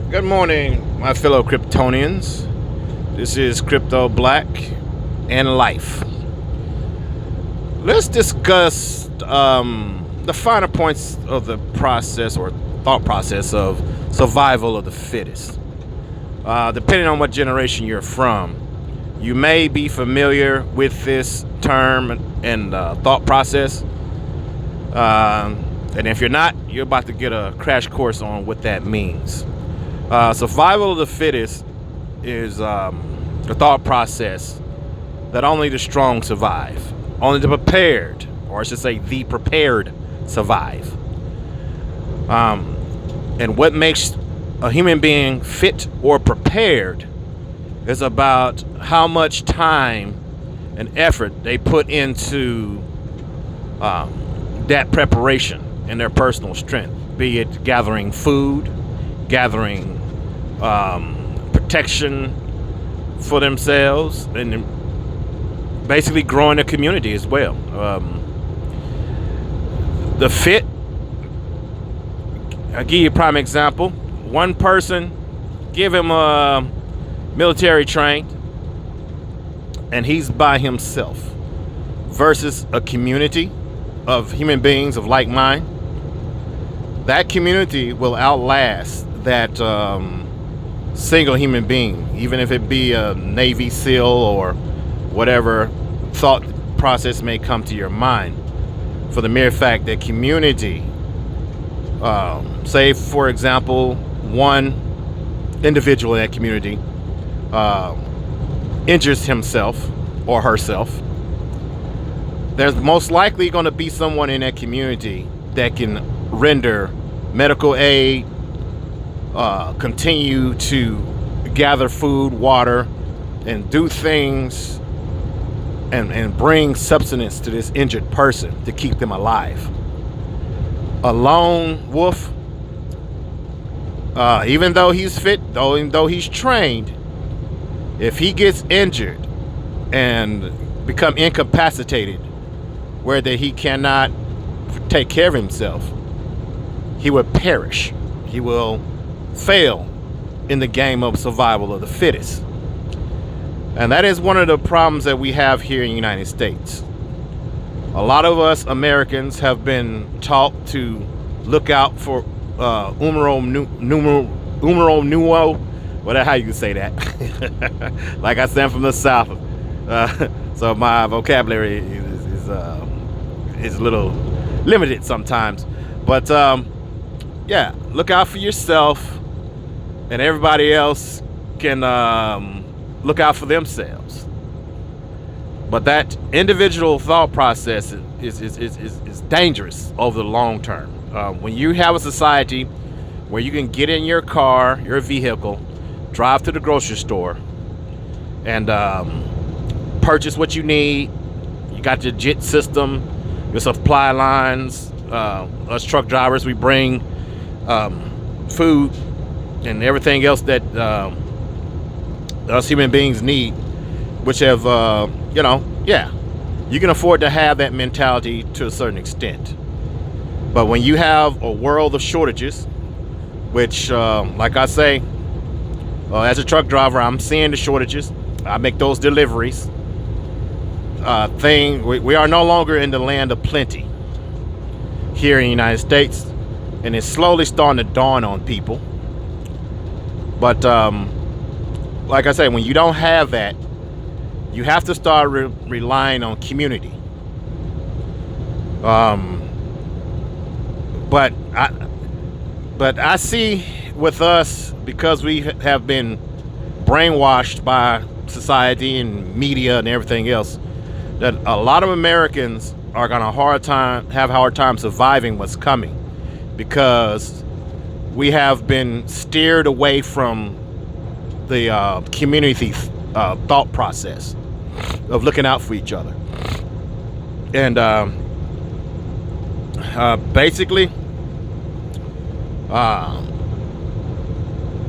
Good morning, my fellow Kryptonians. This is Crypto Black and Life. Let's discuss the finer points of the process or thought process of survival of the fittest. Depending on what generation you're from, you may be familiar with this term and thought process. And if you're not, you're about to get a crash course on what that means. Survival of the fittest is the thought process that only the strong survive. Only the prepared, or I should say the prepared, survive. And what makes a human being fit or prepared is about how much time and effort they put into that preparation and their personal strength, be it gathering food, gathering protection for themselves, and basically growing a community as well. The fit, I'll give you a prime example. One person, give him a military trained, and he's by himself, versus a community of human beings of like mind. That community will outlast that single human being, even if it be a Navy SEAL or whatever thought process may come to your mind, for the mere fact that community, say for example, one individual in that community injures himself or herself, there's most likely going to be someone in that community that can render medical aid, continue to gather food, water, and do things and bring substance to this injured person to keep them alive. A lone wolf, even though he's fit, even though he's trained, if he gets injured and become incapacitated, where that he cannot take care of himself, he will perish. He will fail in the game of survival of the fittest. And that is one of the problems that we have here in the United States. A lot of us Americans have been taught to look out for numero nuo, whatever how you say that. Like I said, I'm from the South, so my vocabulary is a little limited sometimes. But yeah, look out for yourself, and everybody else can look out for themselves. But that individual thought process is dangerous over the long term. When you have a society where you can get in your car, your vehicle, drive to the grocery store, and purchase what you need, you got your JIT system, your supply lines. Us truck drivers, we bring food and everything else that us human beings need, which have, yeah, you can afford to have that mentality to a certain extent. But when you have a world of shortages, which, like I say, as a truck driver, I'm seeing the shortages. I make those deliveries. We are no longer in the land of plenty here in the United States, and it's slowly starting to dawn on people. But like I say, when you don't have that, you have to start relying on community. But I see with us, because we have been brainwashed by society and media and everything else, that a lot of Americans are gonna have a hard time surviving what's coming, because we have been steered away from the community thought process of looking out for each other. And basically,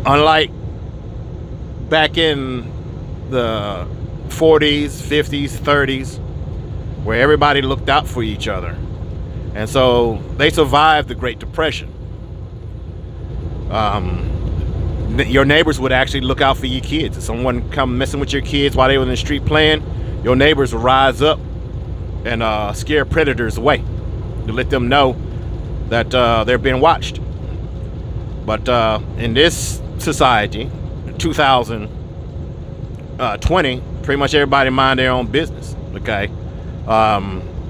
unlike back in the 40s, 50s, 30s, where everybody looked out for each other, and so they survived the Great Depression. your neighbors would actually look out for your kids. If someone come messing with your kids while they were in the street playing, your neighbors will rise up and scare predators away to let them know that they're being watched. But in this society, 2020, pretty much everybody mind their own business. Okay, I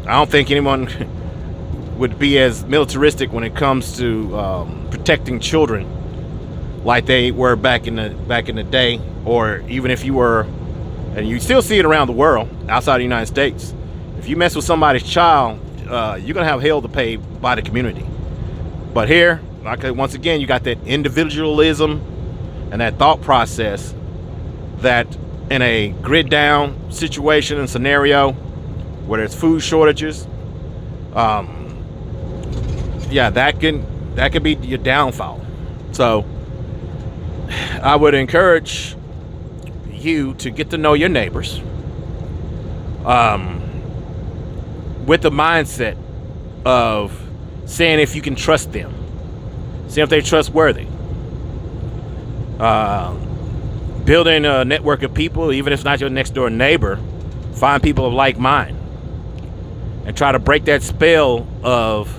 don't think anyone would be as militaristic when it comes to protecting children like they were back in the day, or even if you were, and you still see it around the world outside the United States. If you mess with somebody's child, you're gonna have hell to pay by the community. But here, like once again, you got that individualism and that thought process that in a grid down situation and scenario where there's food shortages, yeah, that could be your downfall. So I would encourage you to get to know your neighbors with the mindset of seeing if you can trust them, see if they're trustworthy, building a network of people. Even if it's not your next door neighbor, find people of like mind and try to break that spell of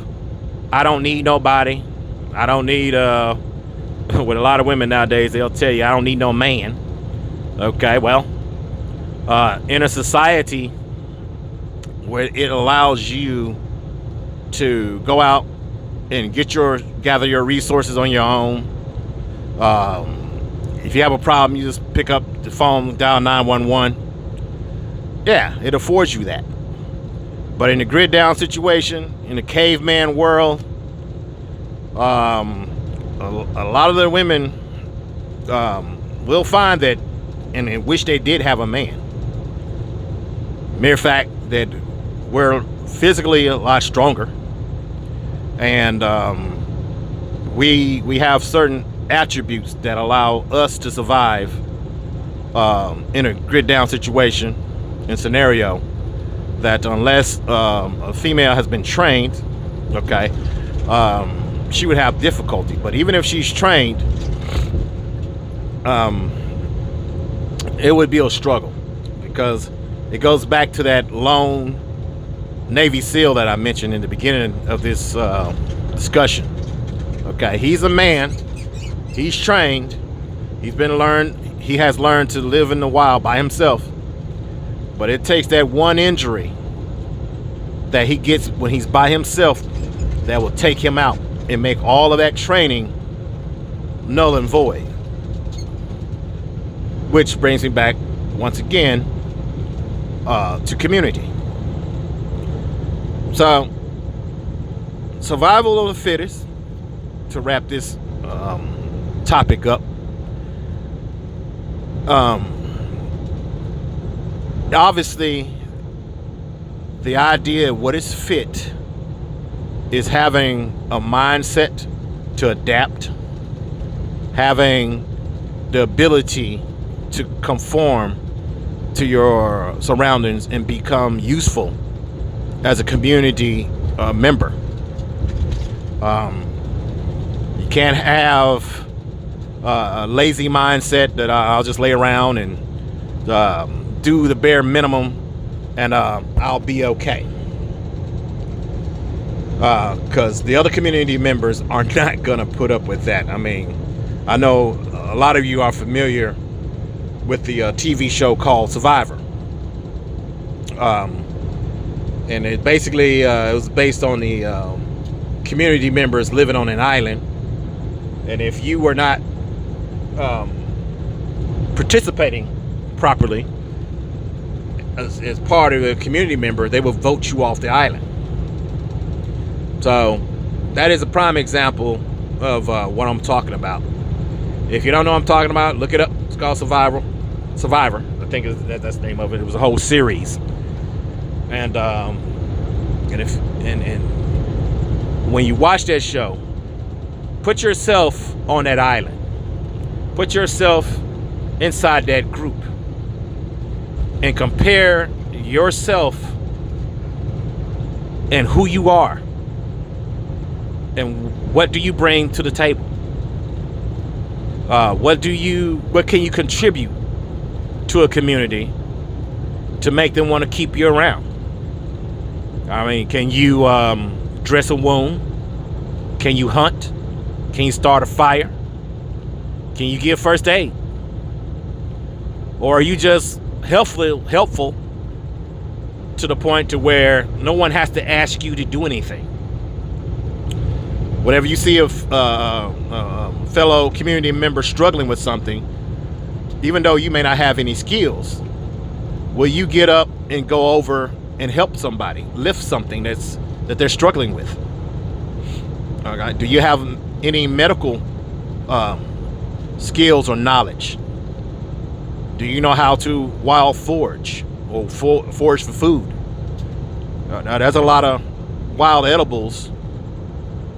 I don't need nobody. I don't need with a lot of women nowadays, they'll tell you I don't need no man. Okay, well, in a society where it allows you to go out and gather your resources on your own. If you have a problem, you just pick up the phone, dial 911. Yeah, it affords you that. But in the grid down situation, in the caveman world, a lot of the women will find that and wish they did have a man. Mere fact that we're physically a lot stronger, and we have certain attributes that allow us to survive in a grid down situation and scenario, that unless a female has been trained, okay, she would have difficulty. But even if she's trained, it would be a struggle, because it goes back to that lone Navy SEAL that I mentioned in the beginning of this discussion. Okay, he's a man, he's trained, he has learned to live in the wild by himself. But it takes that one injury that he gets when he's by himself that will take him out and make all of that training null and void. Which brings me back once again to community. So, survival of the fittest, to wrap this topic up. Obviously, the idea of what is fit is having a mindset to adapt, having the ability to conform to your surroundings and become useful as a community member. You can't have a lazy mindset that I'll just lay around and do the bare minimum and I'll be okay. Because the other community members are not gonna put up with that. I mean, I know a lot of you are familiar with the TV show called Survivor. And it basically it was based on the community members living on an island. And if you were not participating properly as part of a community member, they will vote you off the island. So that is a prime example of what I'm talking about. If you don't know what I'm talking about, look it up. It's called Survivor. I think that's the name of it. It was a whole series. And when you watch that show, put yourself on that island. Put yourself inside that group and compare yourself and who you are and what do you bring to the table. What can you contribute to a community to make them want to keep you around? I mean, can you dress a wound? Can you hunt? Can you start a fire? Can you give first aid? Or are you just helpful to the point to where no one has to ask you to do anything? Whenever you see a fellow community member struggling with something, even though you may not have any skills, will you get up and go over and help somebody lift something that they're struggling with? Okay. Do you have any medical skills or knowledge? Do you know how to wild forage or forage for food? Now, there's a lot of wild edibles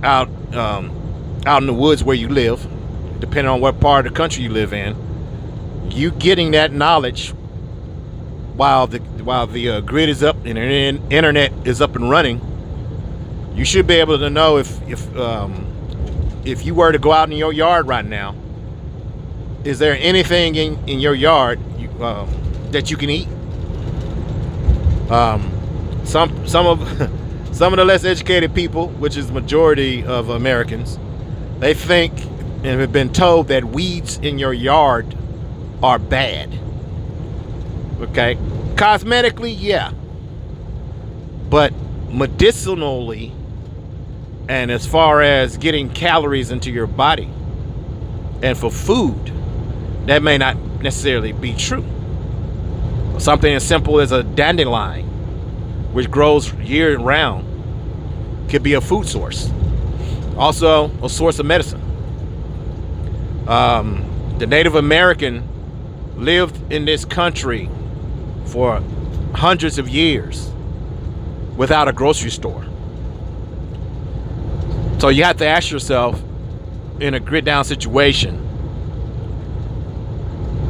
out in the woods where you live, depending on what part of the country you live in. You getting that knowledge while the grid is up and the internet is up and running, you should be able to know if you were to go out in your yard right now, is there anything in your yard that you can eat? Some of the less educated people, which is the majority of Americans, they think and have been told that weeds in your yard are bad. Okay, cosmetically, yeah, but medicinally, and as far as getting calories into your body and for food, that may not necessarily be true. Something as simple as a dandelion, which grows year round, could be a food source. Also, a source of medicine. The Native American lived in this country for hundreds of years without a grocery store. So you have to ask yourself, in a grid down situation,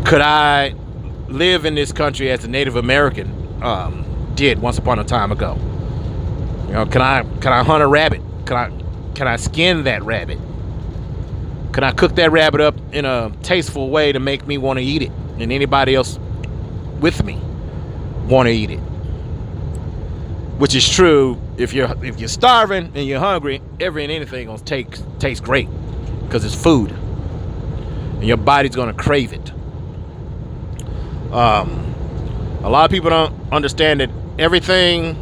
could I live in this country as a Native American did once upon a time ago? You know, can I hunt a rabbit? Can I skin that rabbit? Can I cook that rabbit up in a tasteful way to make me want to eat it, and anybody else with me want to eat it? Which is true if you're starving and you're hungry, every and anything gonna taste great because it's food, and your body's gonna crave it. A lot of people don't understand that everything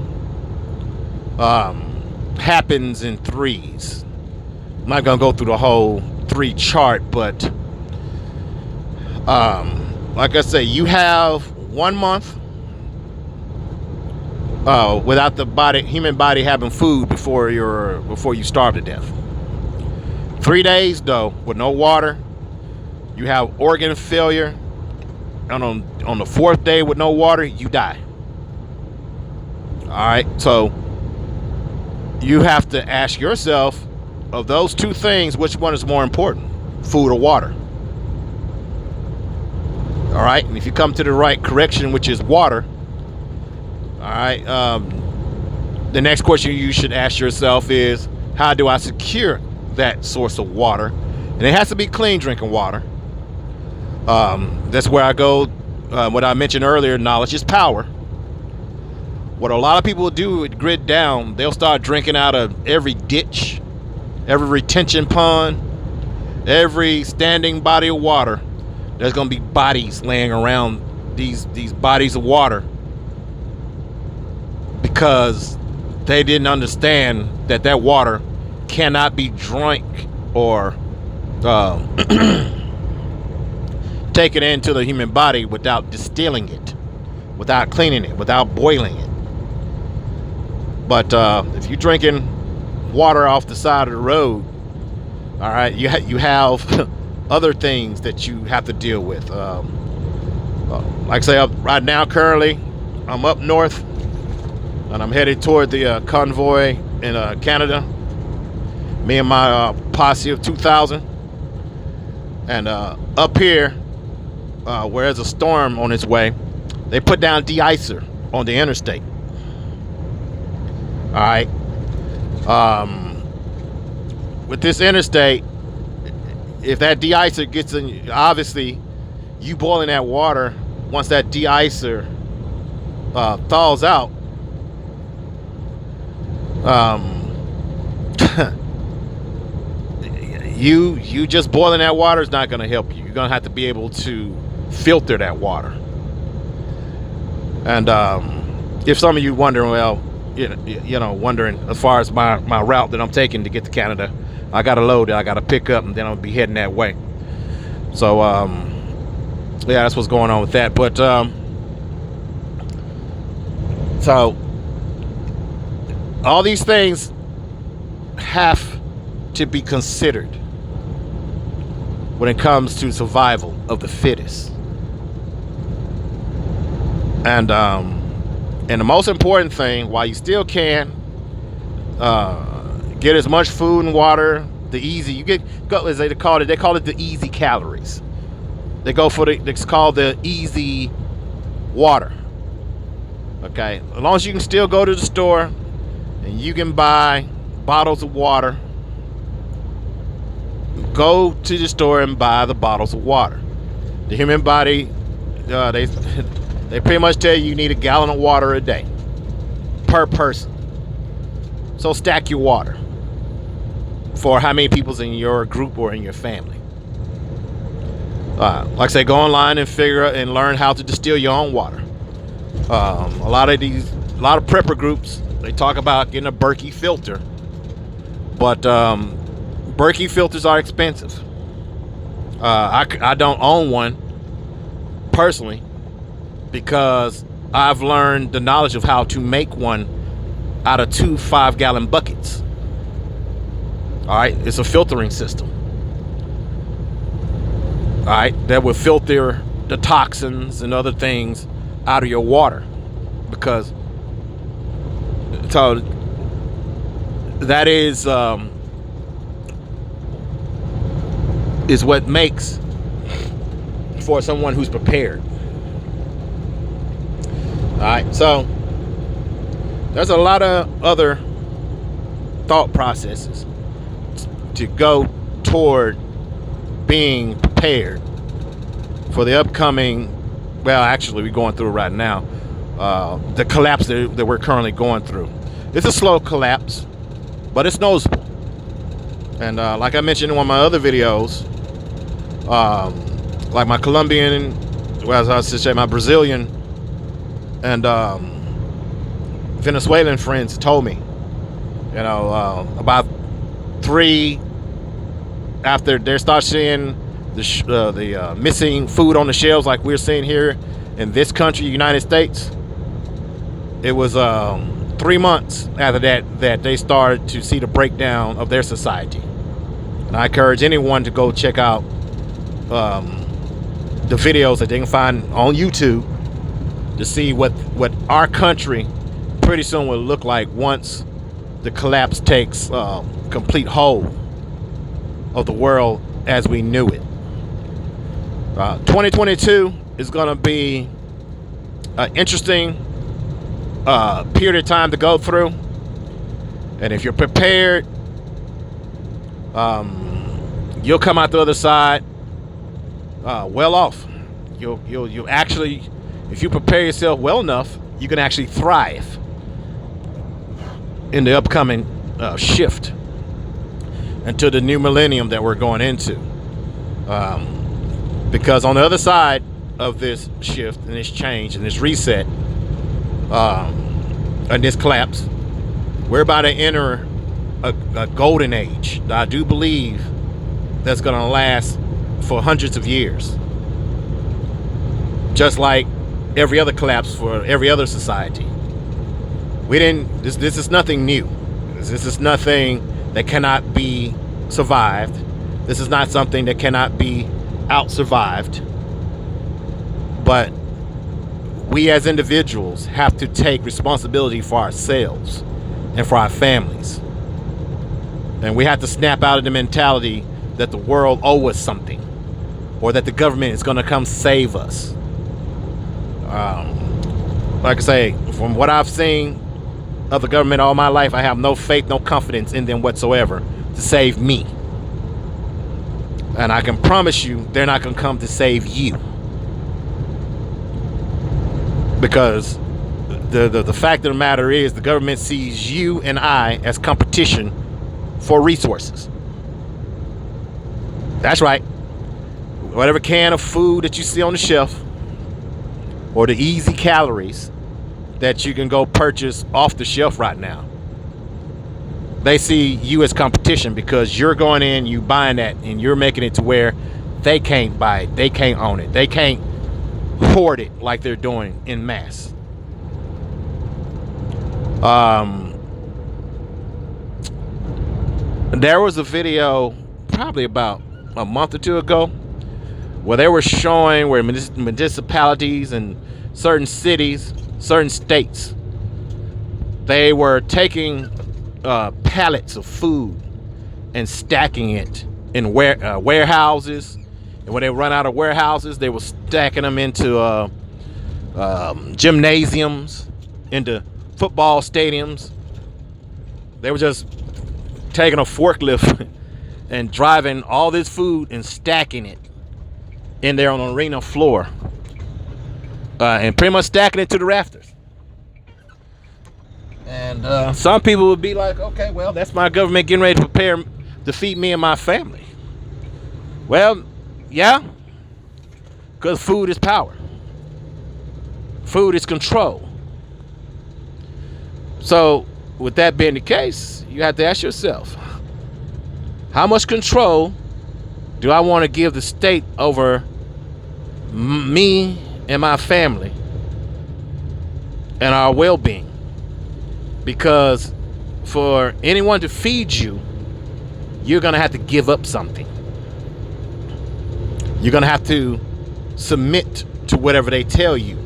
happens in threes. I'm not gonna go through the whole 3 chart, but like I say, you have 1 month without the human body having food before you starve to death. 3 days though with no water, you have organ failure, and on the 4th day with no water, you die. All right, so you have to ask yourself, of those 2 things, which one is more important, food or water? All right, and if you come to the right correction, which is water, all right, the next question you should ask yourself is, how do I secure that source of water? And it has to be clean drinking water. That's where I go. What I mentioned earlier, knowledge is power. What a lot of people do with grid down, they'll start drinking out of every ditch, every retention pond, every standing body of water. There's going to be bodies laying around these bodies of water because they didn't understand that water cannot be drank or taken into the human body without distilling it, without cleaning it, without boiling it. But if you're drinking water off the side of the road, all right, you have other things that you have to deal with. Like I say, right now, currently, I'm up north, and I'm headed toward the convoy in Canada. Me and my posse of 2,000, and up here, where there's a storm on its way, they put down de-icer on the interstate. All right. With this interstate, if that de-icer gets in, obviously, you boiling that water, once that de-icer thaws out, you just boiling that water is not going to help you. You're going to have to be able to filter that water. And if some of you wondering, well, wondering as far as my route that I'm taking to get to Canada, I got a load that I got to pick up, and then I'll be heading that way. So yeah, that's what's going on with that. But so all these things have to be considered when it comes to survival of the fittest. And the most important thing, while you still can get as much food and water, the easy, you get, as they call it the easy calories. They go for it's called the easy water. Okay, as long as you can still go to the store and you can buy bottles of water, go to the store and buy the bottles of water. The human body, they pretty much tell you need a gallon of water a day per person. So stack your water for how many people's in your group or in your family. Like I say, go online and figure out and learn how to distill your own water. A lot of prepper groups, they talk about getting a Berkey filter, but Berkey filters are expensive. I don't own one personally because I've learned the knowledge of how to make one out of 2 5-gallon buckets. All right, it's a filtering system. All right, that will filter the toxins and other things out of your water, because so that is what makes for someone who's prepared. All right, so there's a lot of other thought processes to go toward being prepared for the upcoming, well, actually we're going through it right now, the collapse that we're currently going through. It's a slow collapse, but it's noticeable. And like I mentioned in one of my other videos, like my Colombian, well, as I should say, my Brazilian and Venezuelan friends told me, about 3 after they start seeing the missing food on the shelves like we're seeing here in this country, United States. It was 3 months after that they started to see the breakdown of their society. And I encourage anyone to go check out the videos that they can find on YouTube to see what our country pretty soon will look like once the collapse takes complete hold of the world as we knew it. 2022 is going to be an interesting period of time to go through, and if you're prepared, you'll come out the other side well off. You'll actually, if you prepare yourself well enough, you can actually thrive in the upcoming shift into the new millennium that we're going into. Because on the other side of this shift and this change and this reset and this collapse, we're about to enter a golden age that I do believe that's going to last for hundreds of years. Just like every other collapse for every other society. This is nothing new. This is nothing that cannot be survived. This is not something that cannot be out-survived. But we as individuals have to take responsibility for ourselves and for our families. And we have to snap out of the mentality that the world owes us something, or that the government is going to come save us. Like I say, from what I've seen of the government all my life, I have no faith, no confidence in them whatsoever to save me. And I can promise you, they're not going to come to save you. Because the fact of the matter is, the government sees you and I as competition for resources. That's right. Whatever can of food that you see on the shelf, or the easy calories that you can go purchase off the shelf right now, they see you as competition because you're going in, you buying that, and you're making it to where they can't buy it, they can't own it, they can't hoard it like they're doing in mass. There was a video probably about a month or two ago where they were showing where municipalities and certain cities, certain states, they were taking pallets of food and stacking it in warehouses. And when they run out of warehouses, they were stacking them into gymnasiums, into football stadiums. They were just taking a forklift and driving all this food and stacking it in there on the arena floor, and pretty much stacking it to the rafters. And some people would be like, okay, well, that's my government getting ready to prepare to feed me and my family. Well, yeah, because food is power. Food is control. So with that being the case, you have to ask yourself, how much control do I want to give the state over me and my family and our well-being? Because for anyone to feed you, you're going to have to give up something. You're going to have to submit to whatever they tell you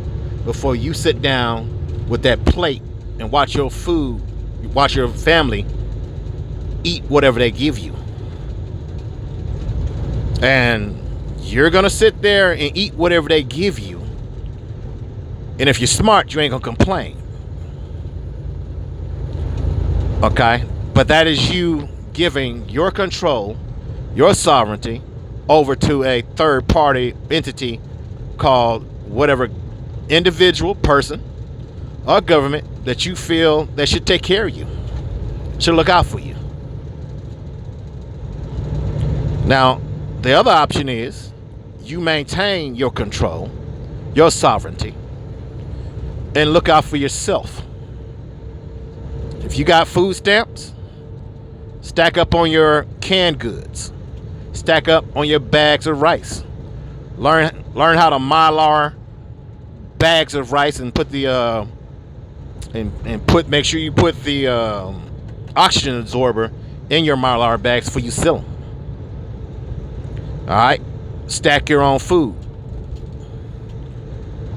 before you sit down with that plate and watch your family eat whatever they give you. And you're going to sit there and eat whatever they give you. And if you're smart, you ain't going to complain. Okay? But that is you giving your control, your sovereignty, over to a third-party entity called whatever individual person or government that you feel that should take care of you, should look out for you. Now, the other option is you maintain your control, your sovereignty, and look out for yourself. If you got food stamps, stack up on your canned goods. Stack up on your bags of rice. Learn how to Mylar bags of rice and put the make sure you put the oxygen absorber in your Mylar bags before you sell them. All right, stack your own food.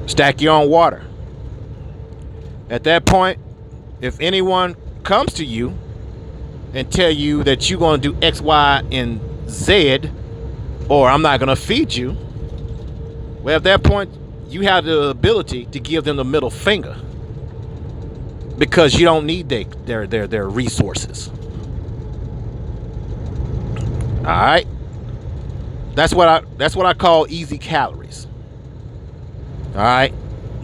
Stack your own water. At that point, if anyone comes to you and tell you that you're going to do X, Y, and Z, or I'm not going to feed you, well, at that point, you have the ability to give them the middle finger because you don't need their resources. All right, that's what I call easy calories. All right,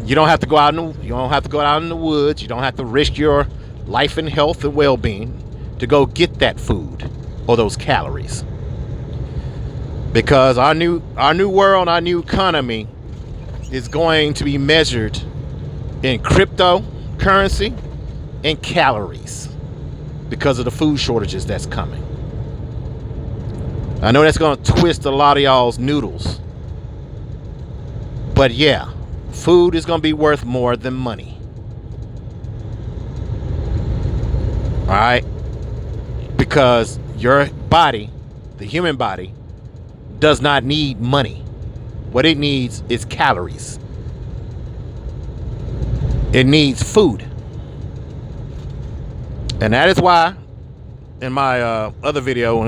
you don't have to go out in the woods. You don't have to risk your life and health and well-being to go get that food or those calories. Because our new world, our new economy is going to be measured in cryptocurrency and calories because of the food shortages that's coming. I know that's going to twist a lot of y'all's noodles. But yeah, food is going to be worth more than money. All right? Because your body, the human body, does not need money. What it needs is calories. It needs food. And that is why in my other video when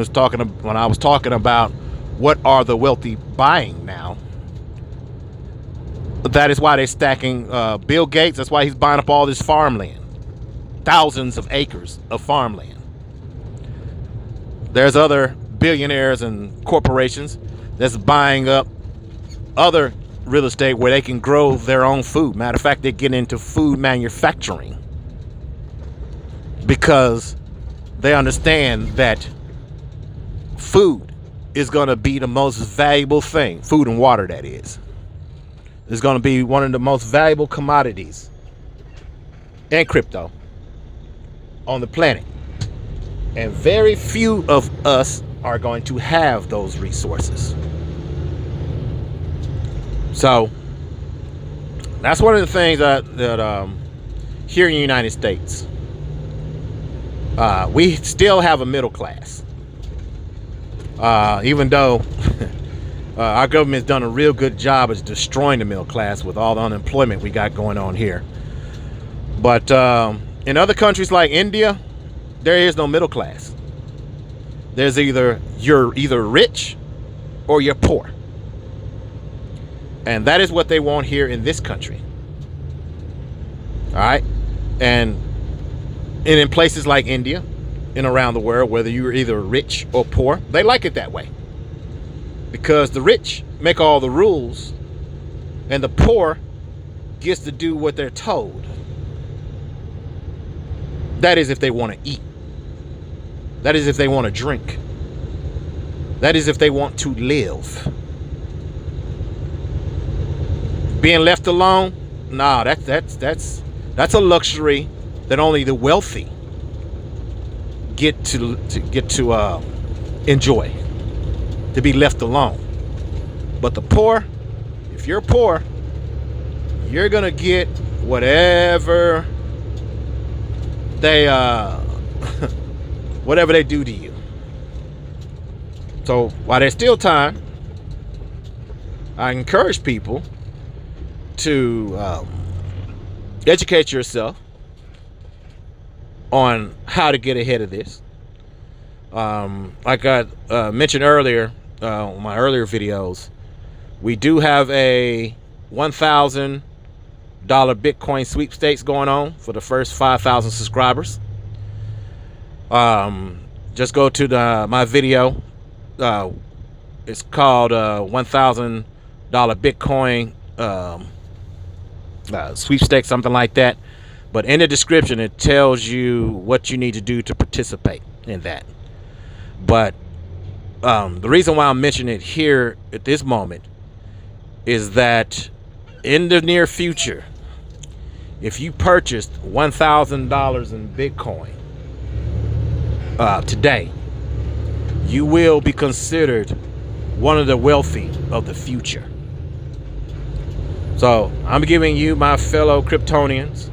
I was talking about what are the wealthy buying now, that is why they're stacking Bill Gates. That's why he's buying up all this farmland. Thousands of acres of farmland. There's other billionaires and corporations that's buying up other real estate where they can grow their own food. Matter of fact, they get into food manufacturing because they understand that food is going to be the most valuable thing. Food and water, that is going to be one of the most valuable commodities, and crypto, on the planet. And very few of us are going to have those resources. So that's one of the things that here in the United States, we still have a middle class. Even though our government's done a real good job of destroying the middle class with all the unemployment we got going on here. But in other countries like India, there is no middle class. There's you're either rich or you're poor. And that is what they want here in this country. All right. And in places like India and around the world, whether you're either rich or poor, they like it that way. Because the rich make all the rules and the poor gets to do what they're told. That is if they want to eat. That is if they want to drink. That is if they want to live. Being left alone, nah, that's a luxury that only the wealthy get to enjoy, to be left alone. But the poor, if you're poor, you're gonna get whatever they whatever they do to you. So while there's still time, I encourage people to educate yourself on how to get ahead of this. Like I mentioned earlier, on my earlier videos, we do have a $1,000 Bitcoin sweepstakes going on for the first 5,000 subscribers. Just go to my video. It's called $1,000 Bitcoin sweepstakes, something like that. But in the description, it tells you what you need to do to participate in that. But the reason why I'm mentioning it here at this moment is that in the near future, if you purchased $1,000 in Bitcoin today, you will be considered one of the wealthy of the future. So I'm giving you, my fellow Kryptonians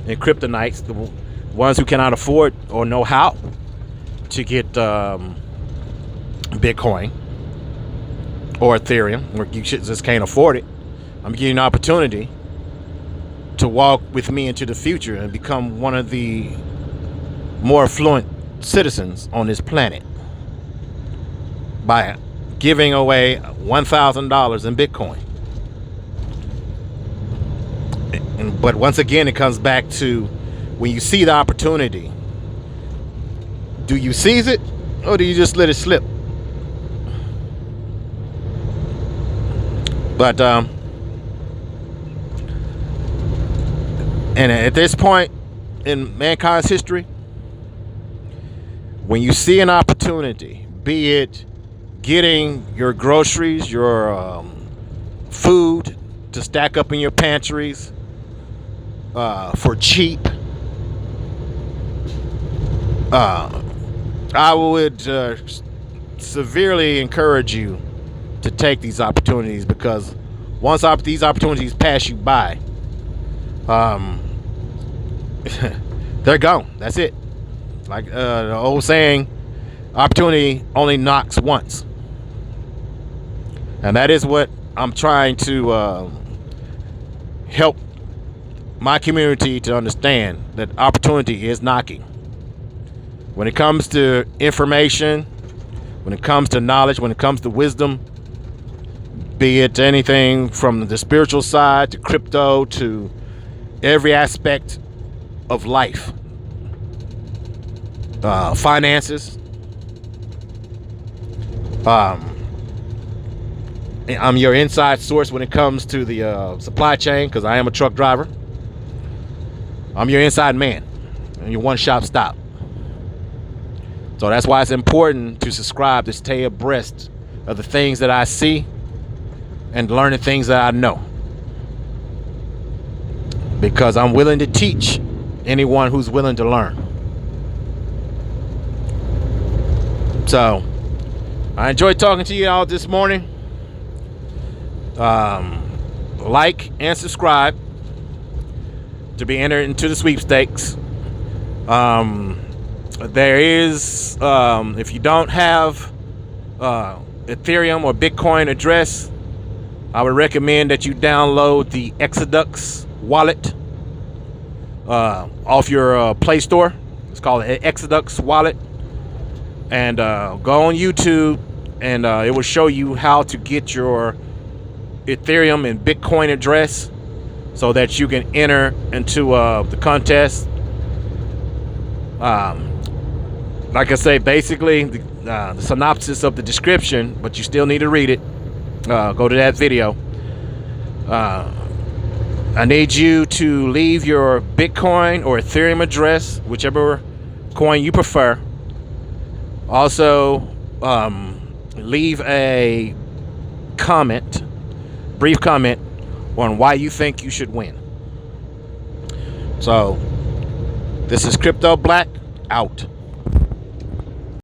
and Kryptonites, the ones who cannot afford or know how to get Bitcoin or Ethereum, or you just can't afford it, I'm giving you an opportunity to walk with me into the future and become one of the more affluent citizens on this planet by giving away $1,000 in Bitcoin. But once again, it comes back to when you see the opportunity, do you seize it or do you just let it slip? But and at this point in mankind's history, when you see an opportunity, be it getting your groceries, your food to stack up in your pantries for cheap, I would severely encourage you to take these opportunities, because once these opportunities pass you by, they're gone. That's it. Like the old saying, opportunity only knocks once. And that is what I'm trying to help my community to understand, that opportunity is knocking. When it comes to information, when it comes to knowledge, when it comes to wisdom, be it anything from the spiritual side to crypto to every aspect of life, finances, I'm your inside source when it comes to the supply chain, because I am a truck driver. I'm your inside man and your one-stop stop. So that's why it's important to subscribe to stay abreast of the things that I see and learn the things that I know, because I'm willing to teach anyone who's willing to learn. So I enjoyed talking to you all this morning. Like and subscribe to be entered into the sweepstakes. There is, if you don't have Ethereum or Bitcoin address, I would recommend that you download the Exodus wallet off your Play Store. It's called an Exodus wallet. And go on YouTube, and it will show you how to get your Ethereum and Bitcoin address so that you can enter into the contest. Like I say, basically the synopsis of the description, but you still need to read it. Go to that video. I need you to leave your Bitcoin or Ethereum address, whichever coin you prefer. Also, leave a comment, brief comment on why you think you should win. So, this is Crypto Black out.